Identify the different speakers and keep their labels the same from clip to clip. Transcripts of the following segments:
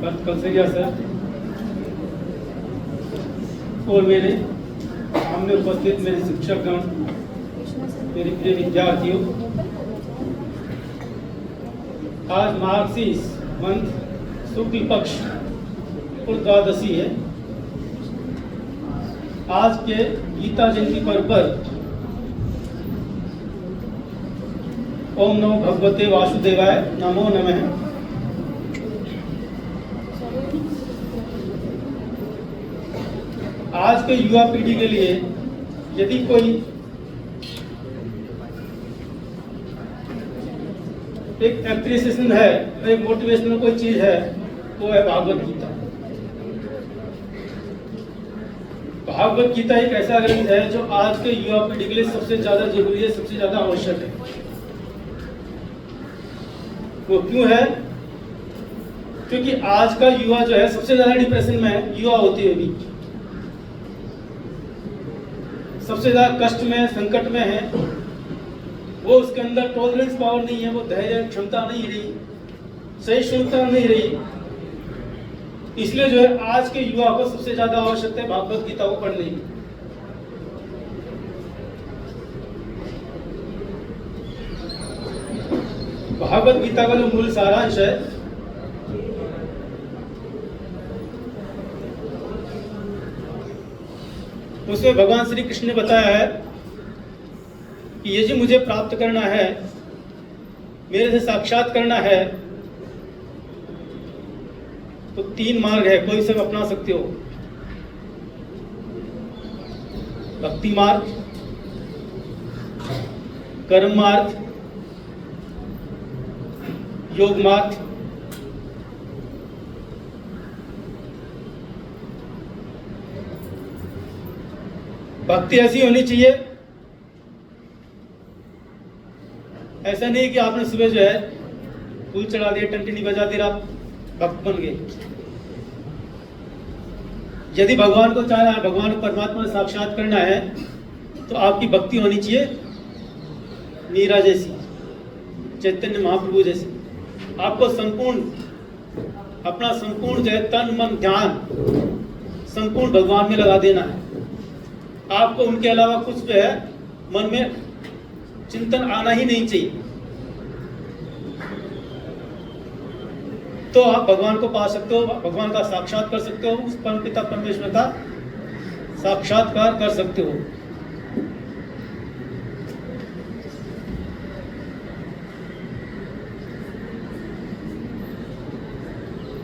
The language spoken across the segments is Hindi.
Speaker 1: भक्त कलसरिया सर और मेरे सामने उपस्थित मेरे शिक्षकगण, मेरे प्रिय विद्यार्थियों, आज मार्गशीर्ष मंथ शुक्ल पक्ष और द्वादशी है। आज के गीता जयंती पर्व पर ओम नमो भगवते वासुदेवाय नमो नमः। आज के युवा पीढ़ी के लिए यदि कोई एक एप्रिसिएशन है, एक मोटिवेशनल कोई चीज है, तो है भागवत गीता। भागवत गीता एक ऐसा ग्रंथ है जो आज के युवा पीढ़ी के लिए सबसे ज्यादा जरूरी है, सबसे ज्यादा आवश्यक है। वो क्यों है? क्योंकि आज का युवा जो है सबसे ज्यादा डिप्रेशन में है, युवा होते हुए भी सबसे ज्यादा कष्ट में, संकट में है। वो उसके अंदर टॉलरेंस पावर नहीं है, वो धैर्य क्षमता नहीं रही, सहिष्णुता नहीं रही। इसलिए जो है आज के युवा को सबसे ज्यादा आवश्यकता है भागवत गीता को पढ़ने की। भागवत गीता का जो मूल सारांश है उसमें भगवान श्री कृष्ण ने बताया है कि यदि मुझे प्राप्त करना है, मेरे से साक्षात करना है, तो 3 मार्ग है, कोई से अपना सकते हो। भक्ति मार्ग, कर्म मार्ग, योग मार्ग। भक्ति ऐसी होनी चाहिए, ऐसा नहीं कि आपने सुबह जो है फूल चढ़ा दिया, टंटनी बजा दिया, आप भक्त बन गए। यदि भगवान को चाहना है, भगवान परमात्मा से साक्षात करना है, तो आपकी भक्ति होनी चाहिए मीरा जैसी, चैतन्य महाप्रभु जैसी। आपको संपूर्ण अपना संपूर्ण जो है तन मन ध्यान संपूर्ण भगवान में लगा देना है। आपको उनके अलावा कुछ जो है मन में चिंतन आना ही नहीं चाहिए, तो आप भगवान को पा सकते हो, भगवान का साक्षात कर सकते हो, उस परमपिता परमेश्वर का साक्षात्कार कर सकते हो।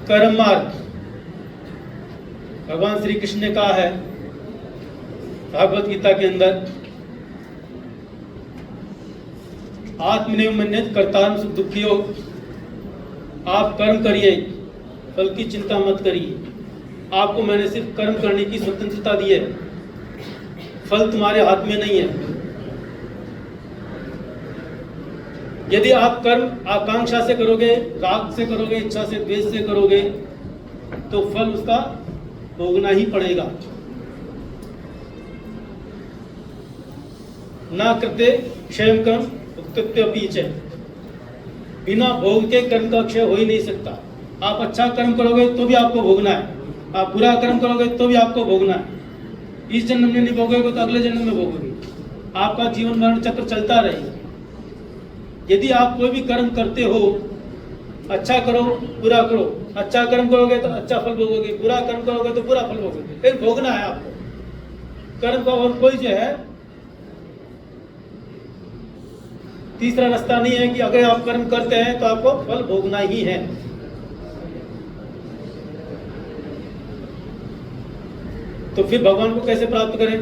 Speaker 1: कर्म मार्ग भगवान श्री कृष्ण ने कहा है भागवत गीता के अंदर, आत्मनेव मन्यत कर्तारं सुख दुखियो। आप कर्म करिए, फल की चिंता मत करिए। आपको मैंने सिर्फ कर्म करने की स्वतंत्रता दी है, फल तुम्हारे हाथ में नहीं है। यदि आप कर्म आकांक्षा से करोगे, राग से करोगे, इच्छा से, द्वेष से करोगे, तो फल उसका भोगना ही पड़ेगा। ना करते क्षय कर्म उत्पत्ति पीछे, बिना भोग के कर्म का क्षय हो ही नहीं सकता। आप अच्छा कर्म करोगे तो भी आपको भोगना है, आप बुरा कर्म करोगे तो भी आपको भोगना है। इस जन्म में नहीं भोगोगे तो अगले जन्म में भोगोगे। आपका जीवन मरण चक्र चलता रहेगा। यदि आप कोई भी कर्म करते हो, अच्छा करो बुरा करो, अच्छा कर्म करोगे तो अच्छा फल भोगोगे, बुरा कर्म करोगे तो बुरा फल भोगोगे, फिर भोगना है आपको। कर्म का और कोई जो है तीसरा रास्ता नहीं है कि अगर आप कर्म करते हैं तो आपको फल भोगना ही है। तो फिर भगवान को कैसे प्राप्त करें,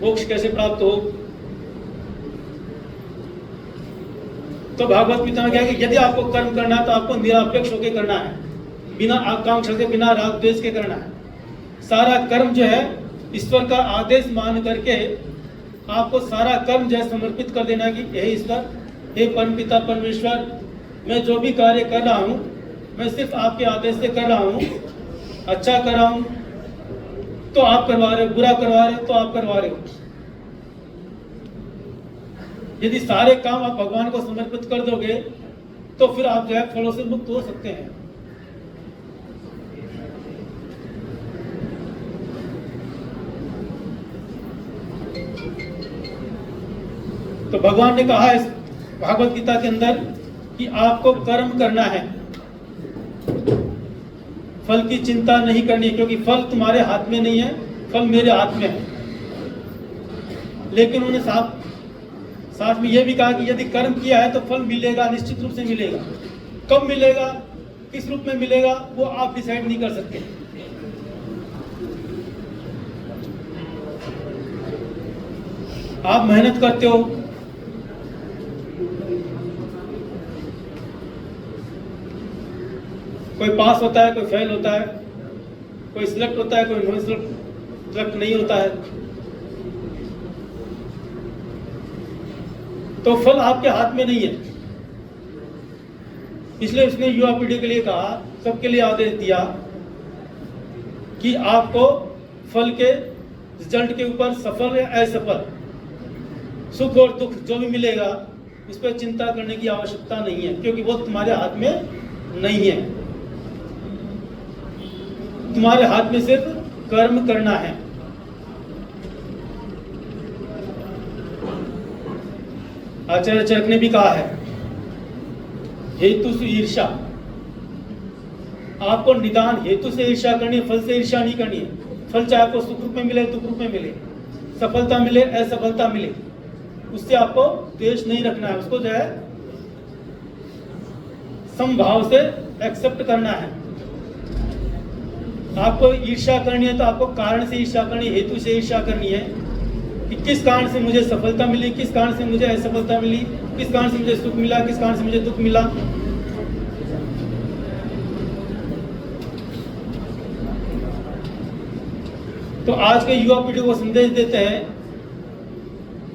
Speaker 1: मोक्ष कैसे प्राप्त हो? तो भागवत गीता में क्या है कि यदि आपको कर्म करना है तो आपको निरपेक्ष होकर करना है, बिना आकांक्षा के, बिना राग द्वेष के करना है। सारा कर्म जो है ईश्वर का आदेश मान करके आपको सारा कर्म जो है समर्पित कर देना कि यही ईश्वर, हे परमपिता परमेश्वर, मैं जो भी कार्य कर रहा हूँ मैं सिर्फ आपके आदेश से कर रहा हूँ। अच्छा कर रहा हूँ तो आप करवा रहे हो, बुरा करवा रहे हो तो आप करवा रहे हो। यदि सारे काम आप भगवान को समर्पित कर दोगे तो फिर आप जो है फलों से मुक्त हो सकते हैं। भगवान ने कहा है भागवत गीता के अंदर कि आपको कर्म करना है, फल की चिंता नहीं करनी, क्योंकि फल तुम्हारे हाथ में नहीं है, फल मेरे हाथ में है। लेकिन उन्होंने साथ में यह भी कहा कि यदि कर्म किया है तो फल मिलेगा, निश्चित रूप से मिलेगा। कब मिलेगा, किस रूप में मिलेगा, वो आप डिसाइड नहीं कर सकते। आप मेहनत करते हो, कोई पास होता है, कोई फेल होता है, कोई सिलेक्ट होता है, कोई नॉन सिलेक्ट नहीं होता है, तो फल आपके हाथ में नहीं है। इसलिए उसने युवा पीढ़ी के लिए कहा, सबके लिए आदेश दिया कि आपको फल के रिजल्ट के ऊपर, सफल या असफल, सुख और दुख जो भी मिलेगा उस पर चिंता करने की आवश्यकता नहीं है, क्योंकि वो तुम्हारे हाथ में नहीं है। तुम्हारे हाथ में सिर्फ कर्म करना है। आचार्य चरक ने भी कहा है, हेतु से ईर्ष्या, आपको निदान हेतु से ईर्ष्या करनी है, फल से ईर्ष्या नहीं करनी है। फल चाहे आपको सुख रूप में मिले, दुख रूप में मिले, सफलता मिले, असफलता मिले, उससे आपको द्वेष नहीं रखना है, उसको जो है समभाव से एक्सेप्ट करना है। आपको ईर्ष्या करनी है तो आपको कारण से ईर्ष्या करनी है, हेतु से ईर्ष्या करनी है कि किस कारण से मुझे सफलता मिली, किस कारण से मुझे असफलता मिली, किस कारण से मुझे सुख मिला, किस कारण से मुझे दुख मिला। तो आज के युवा पीढ़ी को संदेश देते हैं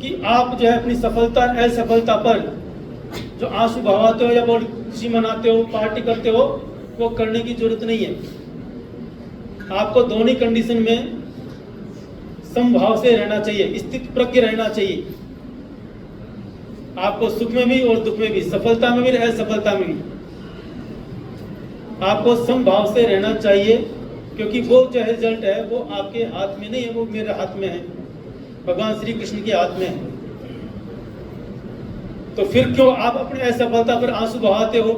Speaker 1: कि आप जो है अपनी सफलता असफलता पर जो आंसू बहाते हो या बहुत खुशी मनाते हो, पार्टी करते हो, वो करने की जरूरत नहीं है। आपको दोनों कंडीशन में समभाव से रहना चाहिए, स्थित प्रज्ञ रहना चाहिए। आपको सुख में भी और दुख में भी, सफलता में भी असफलता में भी आपको समभाव से रहना चाहिए, क्योंकि वो जो रिजल्ट है वो आपके हाथ में नहीं है, वो मेरे हाथ में है, भगवान श्री कृष्ण के हाथ में है। तो फिर क्यों आप अपनी असफलता पर आंसू बहाते हो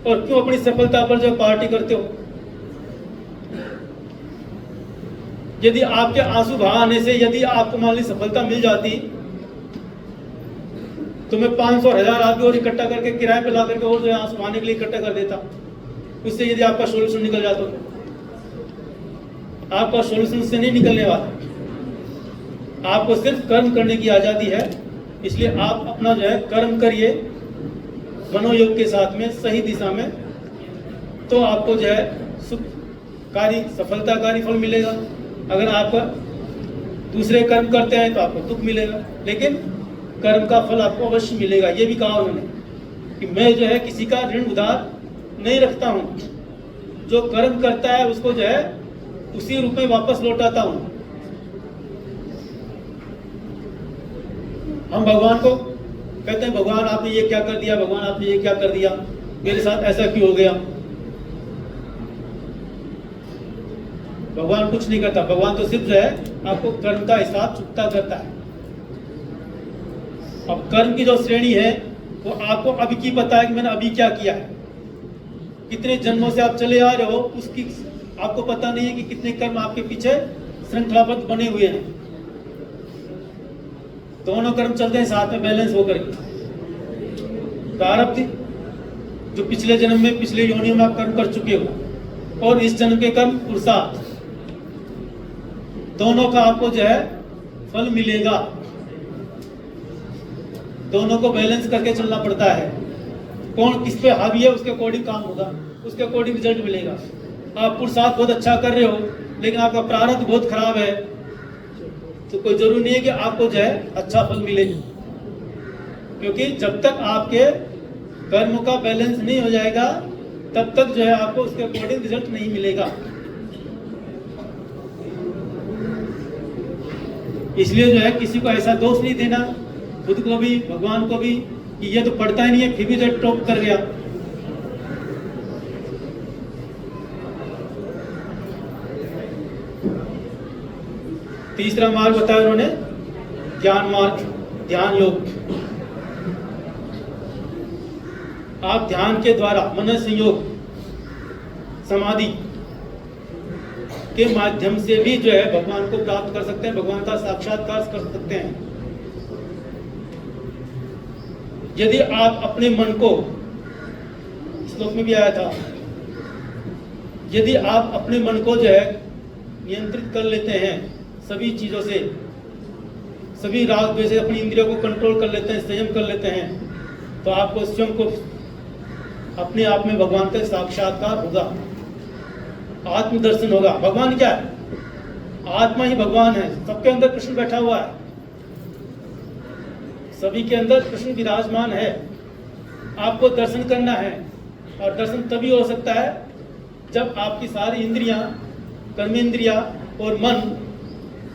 Speaker 1: और क्यों अपनी सफलता पर जो पार्टी करते हो? यदि आपके आंसू बहाने से यदि आपको मान ली सफलता मिल जाती तो मैं 500 1000 आदमी और इकट्ठा करके किराए पे ला करके और जो आंसू बहाने के लिए इकट्ठा कर देता। उससे यदि आपका सोल्यूशन निकल जाता तो आपका सोल्यूशन से नहीं निकलने वाला। आपको सिर्फ कर्म करने की आजादी है, इसलिए आप अपना जो है कर्म करिए मनोयोग के साथ में, सही दिशा में, तो आपको जो है सुखकारी सफलताकारी फल मिलेगा। अगर आप दूसरे कर्म करते हैं तो आपको दुख मिलेगा, लेकिन कर्म का फल आपको अवश्य मिलेगा। ये भी कहा उन्होंने कि मैं जो है किसी का ऋण उधार नहीं रखता हूँ, जो कर्म करता है उसको जो है उसी रूप में वापस लौटाता हूँ। हम भगवान को कहते हैं, भगवान आपने ये क्या कर दिया, भगवान आपने ये क्या कर दिया, मेरे साथ ऐसा क्यों हो गया। भगवान कुछ नहीं करता, भगवान तो सिर्फ जो है आपको कर्म का हिसाब चुकता करता है। अब कर्म की जो श्रेणी है वो आपको अभी की पता है कि मैंने अभी क्या किया है, कितने जन्मों से आप चले आ रहे हो उसकी आपको पता नहीं है कि कितने कर्म आपके पीछे श्रृंखलाबद्ध बने हुए हैं। दोनों कर्म चलते हैं साथ में बैलेंस होकर के। प्रारब्ध जो पिछले जन्म में, पिछले योनियों में आप कर्म कर चुके हो, और इस जन्म के कर्म पुरुषार्थ, दोनों का आपको जो है फल मिलेगा। दोनों को बैलेंस करके चलना पड़ता है। कौन किस पे हावी है उसके अकॉर्डिंग काम होगा, उसके अकॉर्डिंग रिजल्ट मिलेगा। आप पुरुषार्थ बहुत अच्छा कर रहे हो लेकिन आपका प्रारब्ध बहुत खराब है, तो कोई जरूरी नहीं है कि आपको जो है अच्छा फल मिले, क्योंकि जब तक आपके कर्म का बैलेंस नहीं हो जाएगा तब तक जो है आपको उसके अकॉर्डिंग रिजल्ट नहीं मिलेगा। इसलिए जो है किसी को ऐसा दोष नहीं देना, खुद को भी भगवान को भी, कि ये तो पढ़ता ही नहीं है फिर भी जो टॉप कर गया। तीसरा मार्ग बताया उन्होंने, ज्ञान मार्ग, ध्यान योग। आप ध्यान के द्वारा मन संयोग समाधि के माध्यम से भी जो है भगवान को प्राप्त कर सकते हैं, भगवान का साक्षात्कार कर सकते हैं। यदि आप अपने मन को, श्लोक में भी आया था, यदि आप अपने मन को जो है नियंत्रित कर लेते हैं सभी चीजों से, सभी राग द्वेष से अपनी इंद्रियों को कंट्रोल कर लेते हैं, संयम कर लेते हैं, तो आपको स्वयं को अपने आप में भगवान का साक्षात्कार होगा, आत्मदर्शन होगा। भगवान क्या है? आत्मा ही भगवान है। सबके अंदर कृष्ण बैठा हुआ है, सभी के अंदर कृष्ण विराजमान है। आपको दर्शन करना है, और दर्शन तभी हो सकता है जब आपकी सारी इंद्रियां, कर्मेंद्रियां और मन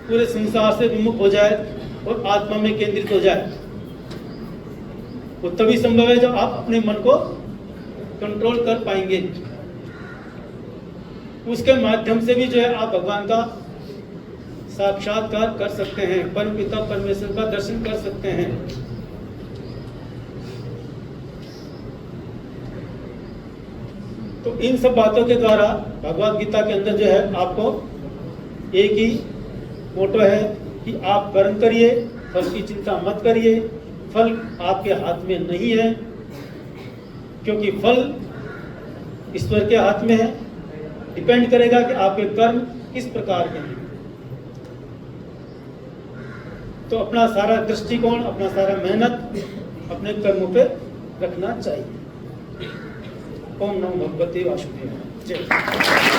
Speaker 1: पूरे संसार से विमुख हो जाए और आत्मा में केंद्रित हो जाए। वो तभी संभव है जब आप अपने मन को कंट्रोल कर पाएंगे। उसके माध्यम से भी जो है आप भगवान का साक्षात्कार कर सकते हैं, परमपिता परमेश्वर का दर्शन कर सकते हैं। तो इन सब बातों के द्वारा भगवद गीता के अंदर जो है आपको एक ही मोटो है कि आप कर्म करिए, फल की चिंता मत करिए। फल आपके हाथ में नहीं है, क्योंकि फल ईश्वर के हाथ में है। डिपेंड करेगा कि आपके कर्म किस प्रकार के हैं। तो अपना सारा दृष्टिकोण, अपना सारा मेहनत अपने कर्मों पे रखना चाहिए। ओम नमो भगवते वासुदेवाय। जय।